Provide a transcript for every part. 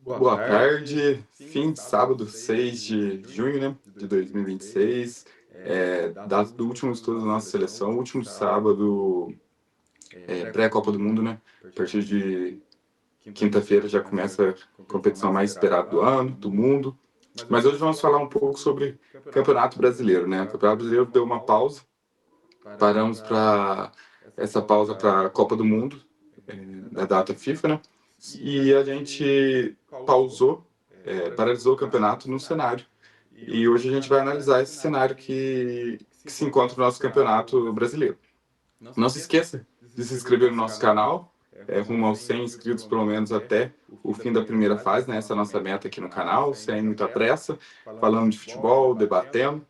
Boa tarde, fim de sábado, 6 de junho, né, de 2026, data do último estudo da nossa seleção, último sábado, pré-Copa do Mundo, né, a partir de quinta-feira já começa a competição mais esperada do ano, do mundo, mas hoje vamos falar um pouco sobre Campeonato Brasileiro, né, o Campeonato Brasileiro deu uma pausa, paramos para essa pausa para a Copa do Mundo, da data FIFA, né, e a gente pausou, paralisou o campeonato no cenário. E hoje a gente vai analisar esse cenário que se encontra no nosso campeonato brasileiro. Não se esqueça de se inscrever no nosso canal, rumo aos 100 inscritos pelo menos até o fim da primeira fase, né? Essa é a nossa meta aqui no canal, sem muita pressa, falando de futebol, debatendo.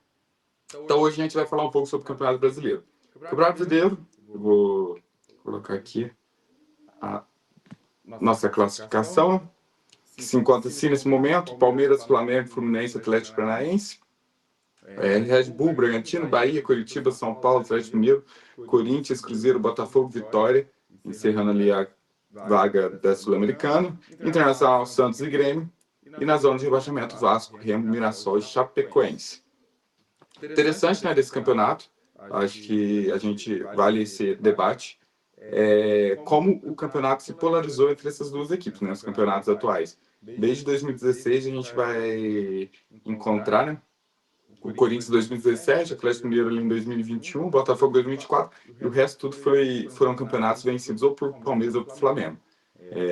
Então hoje a gente vai falar um pouco sobre o Campeonato Brasileiro. O Campeonato Brasileiro, eu vou colocar aqui a nossa classificação, que se encontra assim nesse momento: Palmeiras, Flamengo, Fluminense, Atlético Paranaense, Red Bull, Bragantino, Bahia, Curitiba, São Paulo, Atlético Mineiro, Corinthians, Cruzeiro, Botafogo, Vitória, encerrando ali a vaga da Sul-Americana, Internacional, Santos e Grêmio, e na zona de rebaixamento Vasco, Remo, Mirassol e Chapecoense. Interessante, né, desse campeonato, acho que a gente vale esse debate, como o campeonato se polarizou entre essas duas equipes, né, os campeonatos atuais. Desde 2016 a gente vai encontrar, né, o Corinthians em 2017, o Atlético Mineiro ali em 2021, o Botafogo em 2024, e o resto tudo foram campeonatos vencidos ou por Palmeiras ou por Flamengo.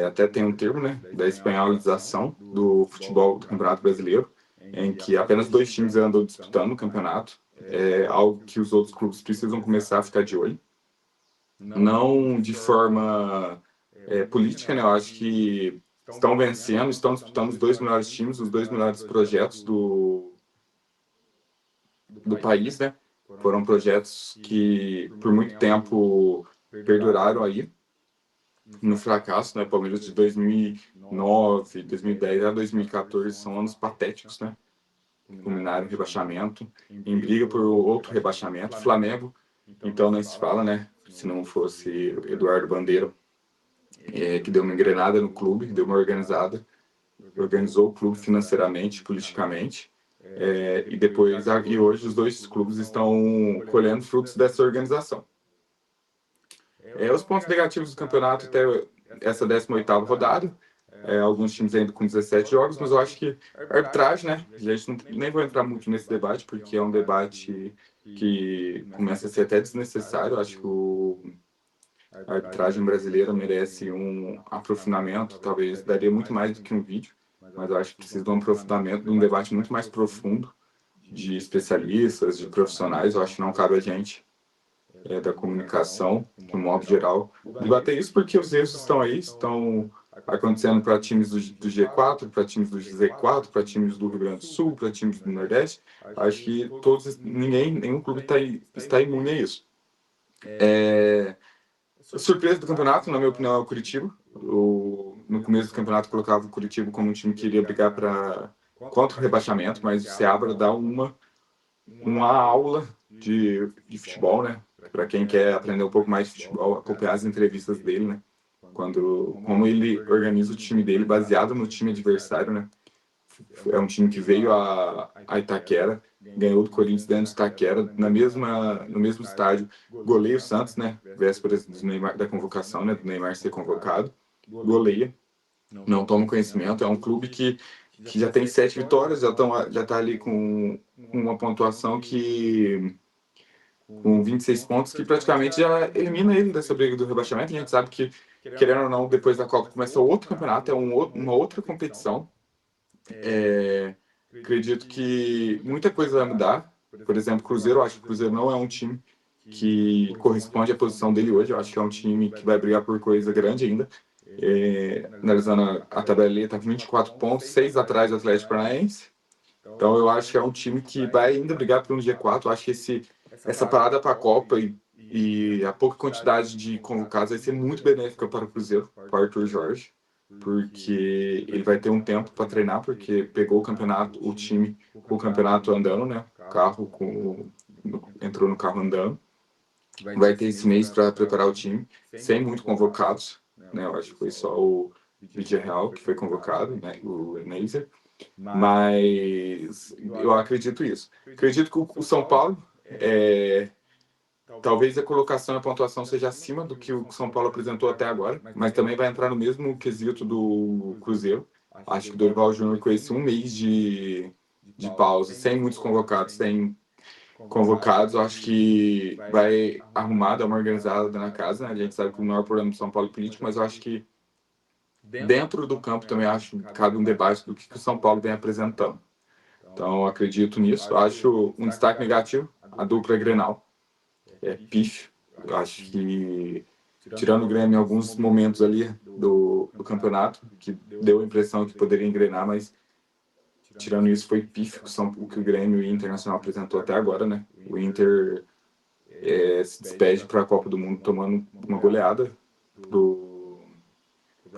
Até tem um termo, né, da espanholização do futebol do Campeonato Brasileiro, em que apenas dois times andam disputando o campeonato, algo que os outros clubes precisam começar a ficar de olho. Não de forma política, né, eu acho que estão vencendo, estão disputando os dois melhores times, os dois melhores projetos do país, né? Foram projetos que por muito tempo perduraram aí no fracasso, né? Palmeiras de 2009, 2010 a 2014 são anos patéticos, né? Culminaram em rebaixamento, em briga por outro rebaixamento. Flamengo, então nem se fala, né? Se não fosse Eduardo Bandeira, que deu uma engrenada no clube, deu uma organizada, organizou o clube financeiramente, politicamente. E hoje os dois clubes estão colhendo frutos dessa organização. Os pontos negativos do campeonato até essa 18ª rodada, alguns times ainda com 17 jogos, mas eu acho que a arbitragem, né, a gente nem vou entrar muito nesse debate, porque é um debate que começa a ser até desnecessário. Eu acho que a arbitragem brasileira merece um aprofundamento, talvez daria muito mais do que um vídeo, mas eu acho que precisa de um aprofundamento, de um debate muito mais profundo, de especialistas, de profissionais. Eu acho que não cabe a gente, da comunicação, no modo geral, debater isso, porque os erros estão aí, estão acontecendo para times do G4, para times do Z4, para times do Rio Grande do Sul, para times do Nordeste. Acho que nenhum clube está imune a isso. A surpresa do campeonato, na minha opinião, é o Curitiba. No começo do campeonato colocava o Curitiba como um time que iria brigar contra o rebaixamento, mas o Seabra dá uma aula de futebol, né? Para quem quer aprender um pouco mais de futebol, acompanhar as entrevistas dele, né? Como ele organiza o time dele baseado no time adversário, né? É um time que veio a Itaquera, ganhou do Corinthians dentro de Itaquera, no mesmo estádio, goleia o Santos, né? Vésperas do Neymar, da convocação, né? Do Neymar ser convocado, goleia, não toma conhecimento. É um clube que já tem 7 vitórias, já está ali com uma pontuação com 26 pontos, que praticamente já elimina ele dessa briga do rebaixamento. A gente sabe que, querendo ou não, depois da Copa começa outro campeonato, uma outra competição. Acredito que muita coisa vai mudar. Por exemplo, Cruzeiro, eu acho que o Cruzeiro não é um time que corresponde à posição dele hoje. Eu acho que é um time que vai brigar por coisa grande ainda. Analisando a tabela, ele está com 24 pontos, 6 atrás do Atlético Paranaense. Então eu acho que é um time que vai ainda brigar por um G4. Eu acho que essa parada para a Copa e a pouca quantidade de convocados vai ser muito benéfica para o Cruzeiro, para o Arthur Jorge, porque ele vai ter um tempo para treinar, porque pegou o time com o campeonato andando, né? Entrou no carro andando. Vai ter esse mês para preparar o time, sem muito convocados, né? Eu acho que foi só o Real, que foi convocado, né, o Enézer, mas eu acredito isso. Acredito que o São Paulo, talvez a colocação e a pontuação seja acima do que o São Paulo apresentou até agora, mas também vai entrar no mesmo quesito do Cruzeiro. Acho que o Dorival Júnior, com esse um mês de pausa, sem muitos convocados, sem convocados, eu acho que vai arrumar, dar uma organizada na casa, né? A gente sabe que o maior problema do São Paulo é político, mas eu acho que dentro do campo também acho que cabe um debate do que o São Paulo vem apresentando. Então, eu acredito nisso. Eu acho um destaque negativo, a dupla Grenal. É pífio. Eu acho que, tirando o Grêmio em alguns momentos ali do campeonato, que deu a impressão que poderia engrenar, mas tirando isso, foi pífio o que o Grêmio e o Internacional apresentou até agora, né? O Inter se despede para a Copa do Mundo tomando uma goleada pro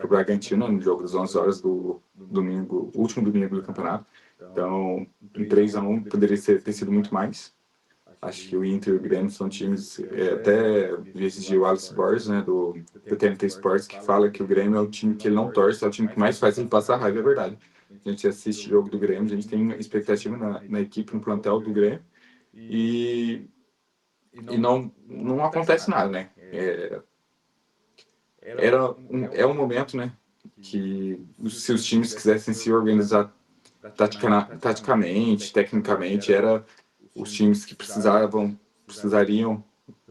Bragantino no jogo das 11 horas do domingo, último domingo do campeonato. Então, em 3-1 poderia ter sido muito mais. Acho que o Inter e o Grêmio são times, até esses dias o Alex Borges, né, do TNT Sports, que fala que o Grêmio é o time que ele não torce, é o time que mais faz ele passar raiva, é verdade. A gente assiste o jogo do Grêmio, a gente tem expectativa na equipe, no plantel do Grêmio, e não acontece nada, né? É um momento, né, que se os times quisessem se organizar taticamente, tecnicamente, era os times que precisariam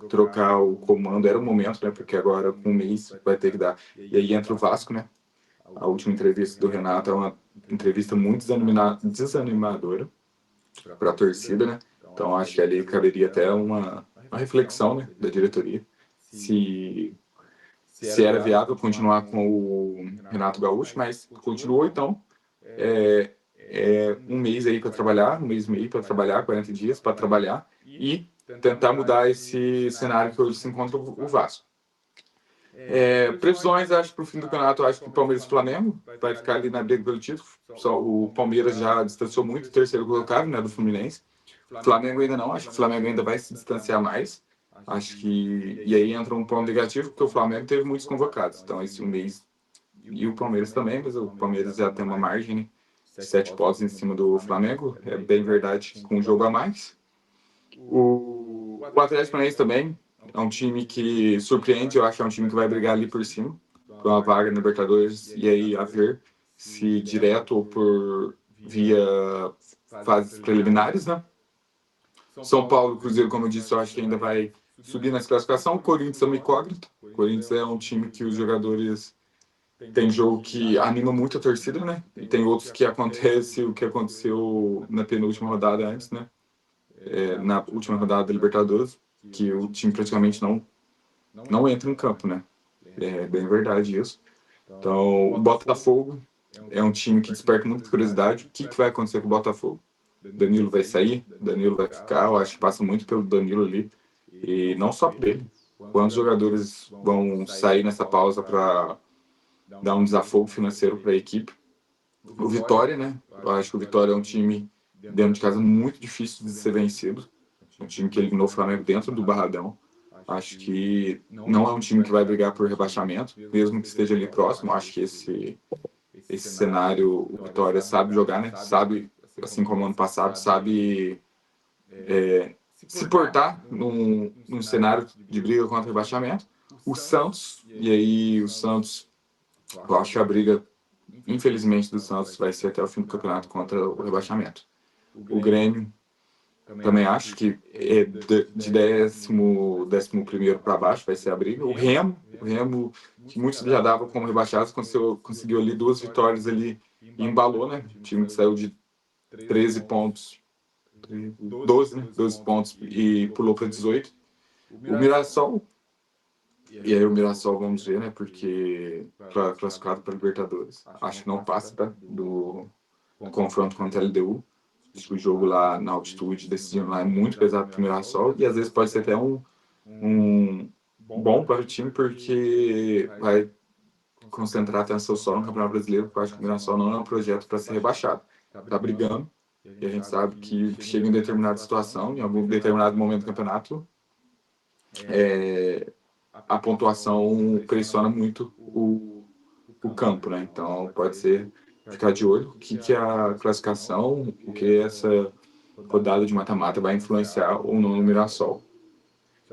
trocar o comando, era o momento, né? Porque agora com um mês vai ter que dar. E aí entra o Vasco, né? A última entrevista do Renato é uma entrevista muito desanimadora para a torcida, né? Então acho que ali caberia até uma reflexão, né, da diretoria se era viável continuar com o Renato Gaúcho, mas continuou, então um mês aí para trabalhar, um mês e meio para trabalhar, 40 dias para trabalhar e tentar mudar esse cenário que hoje se encontra o Vasco. Previsões, acho que para o fim do campeonato, acho que o Palmeiras e o Flamengo vai ficar ali na briga pelo título. Só o Palmeiras já distanciou muito o terceiro colocado, né, do Fluminense. O Flamengo ainda não, acho que o Flamengo ainda vai se distanciar mais. Acho que. E aí entra um ponto negativo, porque o Flamengo teve muitos convocados. Então, esse um mês. E o Palmeiras também, mas o Palmeiras já tem uma margem, né, de 7 pontos em cima do Flamengo. É bem verdade, com um jogo a mais. O Atlético Paranaense também é um time que surpreende, eu acho que é um time que vai brigar ali por cima, por uma vaga na Libertadores, e aí a ver se direto ou por via fases preliminares, né? São Paulo, Cruzeiro, como eu disse, eu acho que ainda vai subir nessa classificação. O Corinthians é uma incógnita. O Corinthians é um time que os jogadores tem jogo que anima muito a torcida, né? E tem outros que acontece o que aconteceu na penúltima rodada antes, né? Na última rodada da Libertadores, que o time praticamente não entra em campo, né? É bem verdade isso. Então, o Botafogo é um time que desperta muita curiosidade. O que vai acontecer com o Botafogo? Danilo vai sair? Danilo vai ficar? Eu acho que passa muito pelo Danilo ali. E não só por ele. Quantos jogadores vão sair nessa pausa para dar um desafogo financeiro para a equipe? O Vitória, né? Eu acho que o Vitória é um time dentro de casa muito difícil de ser vencido. Um time que eliminou o Flamengo dentro do Barradão. Acho que não é um time que vai brigar por rebaixamento, mesmo que esteja ali próximo. Acho que esse cenário, o Vitória sabe jogar, né? Sabe, assim como ano passado, sabe se portar num cenário de briga contra o rebaixamento. O Santos, e aí o Santos, eu acho que a briga, infelizmente, do Santos vai ser até o fim do campeonato contra o rebaixamento. O Grêmio, também acho que de 11º para baixo vai ser a briga. O Remo, que muitos já davam como rebaixados, conseguiu ali 2 vitórias ali e embalou, né? O time que saiu de 13 pontos, 12, né? 12 pontos e pulou para 18. O Mirassol, e aí o Mirassol vamos ver, né? Porque classificado para Libertadores. Acho que não passa, tá? Do confronto contra a LDU. O jogo lá na altitude, decidindo lá, é muito pesado para o Mirassol e às vezes pode ser até um bom para o time, porque vai concentrar atenção só no Campeonato Brasileiro, porque eu acho que o Mirassol não é um projeto para ser rebaixado. Está brigando e a gente sabe que chega em determinada situação, em algum determinado momento do campeonato, a pontuação pressiona muito o o campo, né? Então pode ser ficar de olho o que a classificação, o que essa rodada de mata-mata vai influenciar ou não no Mirassol.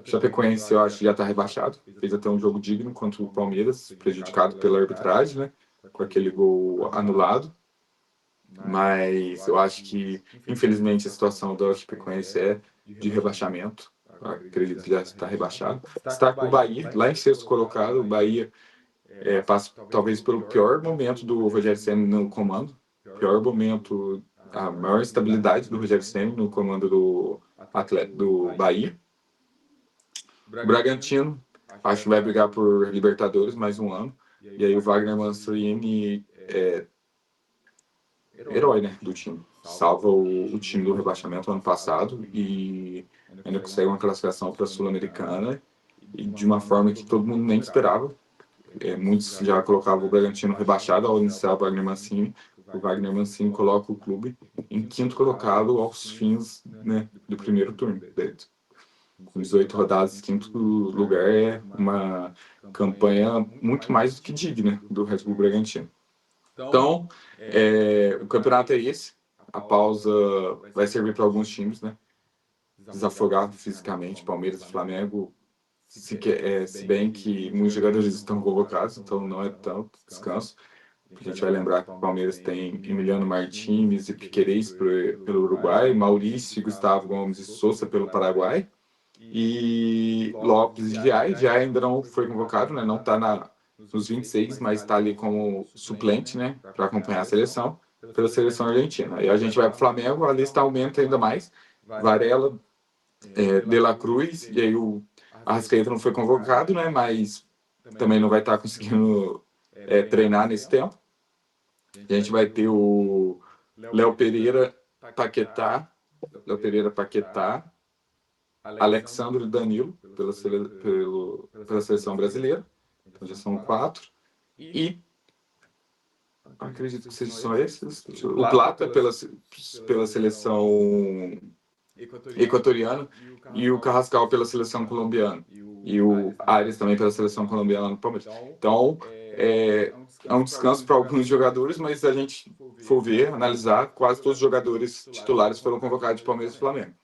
Chapecoense, eu acho que já está rebaixado. Fez até um jogo digno contra o Palmeiras, prejudicado pela arbitragem, né? Com aquele gol anulado. Mas eu acho que, infelizmente, a situação do Chapecoense é de rebaixamento. Eu acredito que já está rebaixado. Destaca o Bahia, lá em sexto colocado. O Bahia passa talvez pelo pior momento do Rogério Ceni no comando. Pior momento, a maior instabilidade do Rogério Ceni no comando do Bahia. O Bragantino, acho que vai brigar por Libertadores mais um ano. E aí o Wagner Mancini é herói, né, do time. Salva o time do rebaixamento ano passado e ainda consegue uma classificação para a Sul-Americana e de uma forma que todo mundo nem esperava. Muitos já colocavam o Bragantino rebaixado ao iniciar o Wagner Mancini. O Wagner Mancini coloca o clube em quinto colocado aos fins, né, do primeiro turno. Com 18 rodadas, quinto lugar é uma campanha muito mais do que digna do Red Bull Bragantino. Então, o campeonato é esse. A pausa vai servir para alguns times, né? Desafogar fisicamente, Palmeiras e Flamengo. Se bem que muitos jogadores estão convocados, então não é tanto descanso. A gente vai lembrar que o Palmeiras tem Emiliano Martínez e Piquerez pelo Uruguai, Maurício e Gustavo Gomes e Sousa pelo Paraguai, e Lopes e Giai ainda não foi convocado, né? Não está nos 26, mas está ali como suplente, né? Para acompanhar a seleção, pela seleção argentina. Aí a gente vai para o Flamengo, a lista aumenta ainda mais. Varela, De La Cruz, e aí o Arrascaeta não foi convocado, né? Mas também não vai estar conseguindo treinar nesse tempo. A gente vai ter o Léo Pereira, Paquetá, Alexandre e Danilo pela seleção brasileira. Então já são 4. E acredito que sejam só esses. O Plata pela seleção equatoriana e o Carrascal pela seleção colombiana. E o Arias também pela seleção colombiana no Palmeiras. Então, é um descanso para alguns jogadores, mas se a gente for ver, analisar, quase todos os jogadores titulares foram convocados de Palmeiras e Flamengo.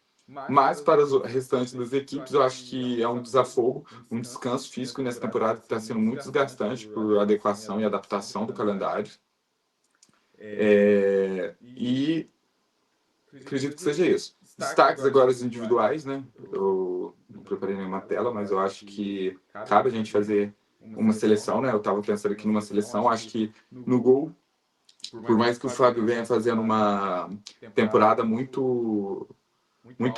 Mas para os restantes das equipes, eu acho que é um desafogo, um descanso físico nessa temporada que está sendo muito desgastante por adequação e adaptação do calendário. E acredito que seja isso. Destaques agora os individuais, né? Eu não preparei nenhuma tela, mas eu acho que cabe a gente fazer uma seleção, né? Eu estava pensando aqui numa seleção, acho que no gol, por mais que o Fábio venha fazendo uma temporada muito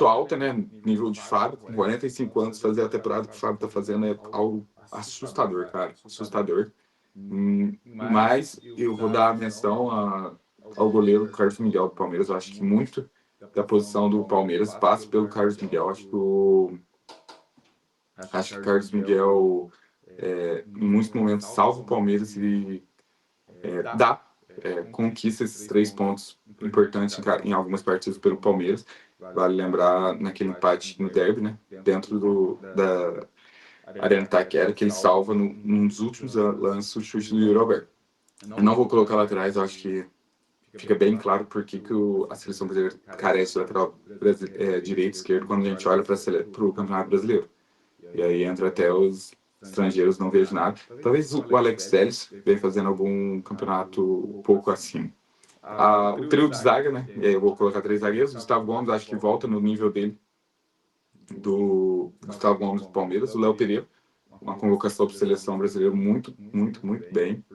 alta, né? Nível de Fábio, com 45 anos, fazer a temporada que o Fábio está fazendo é algo assustador, cara. Assustador. Mas eu vou dar a menção ao goleiro Carlos Miguel do Palmeiras. Eu acho que muito da posição do Palmeiras passa pelo Carlos Miguel. Acho que o Carlos Miguel, em muitos momentos, salva o Palmeiras e conquista esses 3 pontos importantes em algumas partidas pelo Palmeiras. Vale lembrar naquele empate no derby, né? Dentro da Arena Itaquera, que ele salva num dos últimos lances o chute do Yuri Alberto. Eu não vou colocar lá atrás, eu acho que fica bem claro por que a seleção brasileira carece de lateral direito e esquerdo quando a gente olha para o Campeonato Brasileiro. E aí entra até os estrangeiros, não vejo nada. Talvez o Alex Telles venha fazendo algum campeonato um pouco acima. O trio de zaga, né? E aí eu vou colocar 3 zagueiros. Gustavo Gomes, acho que volta no nível dele, do Gustavo Gomes do Palmeiras. O Léo Pereira, uma convocação para a seleção brasileira muito bem,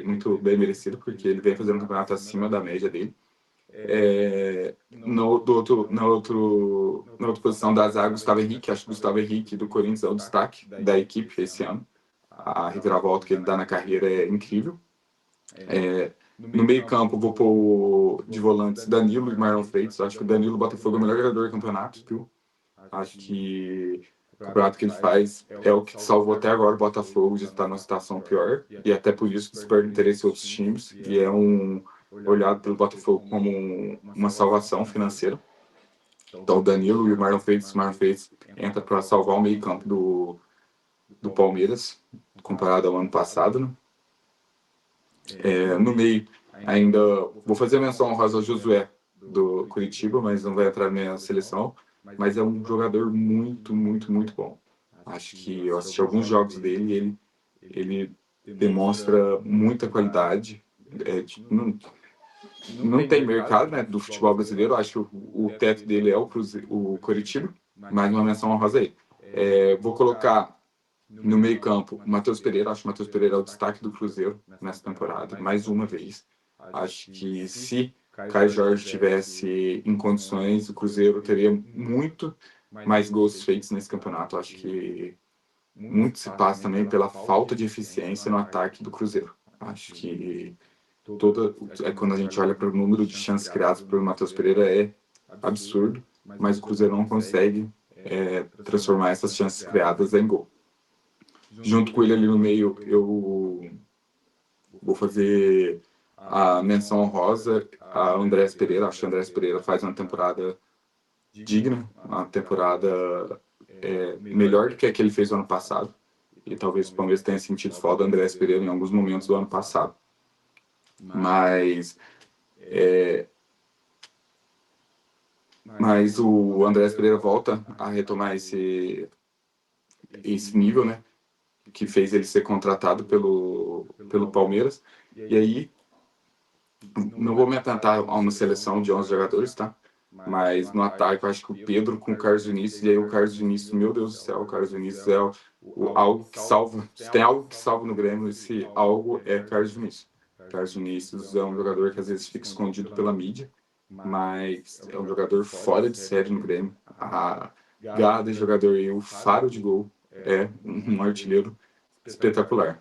muito bem merecida, porque ele vem fazendo um campeonato acima da média dele. Na outra posição da zaga, Gustavo Henrique. Acho que o Gustavo Henrique do Corinthians é o destaque da equipe esse ano. A reviravolta que ele dá na carreira é incrível. No meio campo, vou pôr de volantes Danilo e Marlon Freitas. Acho que o Danilo Botafogo é o melhor jogador do campeonato, viu? Acho que o campeonato que ele faz é o que salvou até agora o Botafogo de estar numa situação pior, e até por isso desperta interesse em outros times, e é olhado pelo Botafogo como uma salvação financeira. Então o Danilo e o Marlon Freitas entra para salvar o meio campo do Palmeiras, comparado ao ano passado, né? No meio, ainda vou fazer menção honrosa ao Josué, do Curitiba, mas não vai entrar na minha seleção. Mas é um jogador muito, muito, muito bom. Acho que eu assisti alguns jogos dele e ele demonstra muita qualidade. Tipo, não tem mercado, né, do futebol brasileiro. Acho que o teto dele é o Coritiba, mais uma menção honrosa aí. Vou colocar no meio campo o Matheus Pereira. Acho que o Matheus Pereira é o destaque do Cruzeiro nessa temporada, mais uma vez. Acho que se Caio Jorge estivesse em condições, o Cruzeiro teria muito mais gols feitos nesse campeonato. Acho que muito se passa também pela falta de eficiência no ataque do Cruzeiro. Acho que quando a gente olha para o número de chances criadas pelo Matheus Pereira é absurdo, mas o Cruzeiro não consegue transformar essas chances criadas em gol. Junto com ele ali no meio, eu vou fazer a menção honrosa a Andrés Pereira. Acho que o Andrés Pereira faz uma temporada digna, uma temporada melhor do que a que ele fez no ano passado. E talvez o Palmeiras tenha sentido falta do Andrés Pereira em alguns momentos do ano passado. Mas o Andrés Pereira volta a retomar esse nível, né? Que fez ele ser contratado pelo Palmeiras. E aí, não vou me atentar a uma seleção de 11 jogadores, tá? Mas no ataque, eu acho que o Pedro com o Carlos Vinícius, e aí o Carlos Vinícius, meu Deus do céu, o Carlos Vinícius é algo que salva. Se tem algo que salva no Grêmio, esse algo é Carlos Vinícius. Carlos Vinícius é um jogador que às vezes fica escondido pela mídia, mas é um jogador fora de série no Grêmio. A garra desse jogador e o faro de gol é um artilheiro espetacular.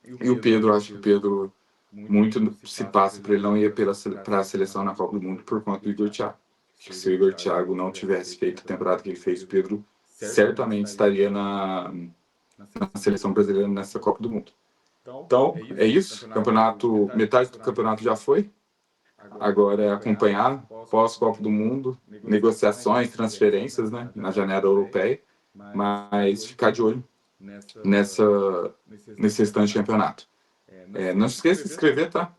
E o Pedro, acho que o Pedro muito se passa para ele não ir para a seleção na Copa do Mundo por conta do Igor Thiago. Acho que se o Igor Thiago não tivesse feito a temporada que ele fez, o Pedro certamente estaria na seleção brasileira nessa Copa do Mundo. Então, é isso. Campeonato, metade do campeonato já foi. Agora é acompanhar pós-Copa do Mundo, negociações, transferências, né, na janela europeia, mas ficar de olho nesse restante campeonato. Não se esqueça de se inscrever, tá?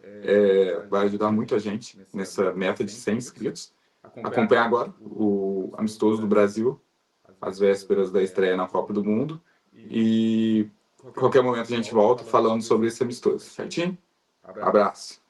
Vai ajudar muito a gente nessa meta de 100 inscritos. Acompanhar agora o Amistoso do Brasil, às vésperas da estreia na Copa do Mundo. E a qualquer momento a gente volta falando sobre esse amistoso, certinho? Abraço!